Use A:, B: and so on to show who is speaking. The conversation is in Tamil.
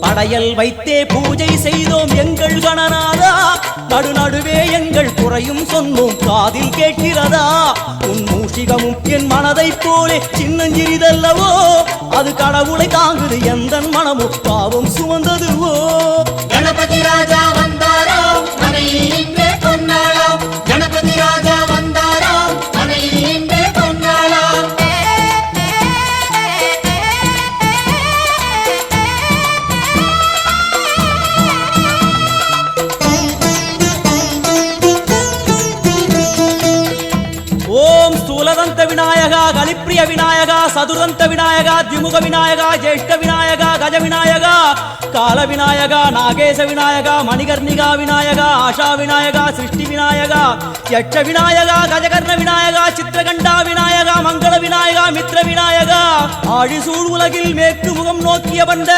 A: படையல் வைத்தே பூஜை செய்தோம் எங்கள் கணநாதா, நடுநடுவே எங்கள் குறையும் சொன்னோம் காதில் கேட்கிறதா. உன் மூஷிகமும் என் மனதைப் போலே சின்னஞ்சிறிதல்லவோ, அது கடவுளை தாங்குது எந்த மனமும் பாவம் சுமந்ததுவோ.
B: கணபதி ராஜா வந்தாரோ மனையில் இன்றே பொன்னாளாம், கணபதி ராஜா வந்தாரோ மனையில் இன்றே பொன்னாளாம்.
A: ஓம் ஸ்தூலதந்த விநாயகா, கலிப்பிரிய விநாயகா, சதுரந்த விநாயகா, திமுக விநாயகா, ஜேஷ்ட விநாயகா, கஜ விநாயகா, கால விநாயகா, நாகேச விநாயகா, மணிகர்ணிகா விநாயகா, ஆஷா விநாயகா, சிருஷ்டி விநாயகா, யட்ச விநாயகா, கஜகர்ண விநாயகா, சித்திரகண்டா விநாயகா, மங்கள விநாயகா, மித்ர விநாயகா, ஆழிசூழ் உலகில் மேற்கு முகம் நோக்கிய வந்த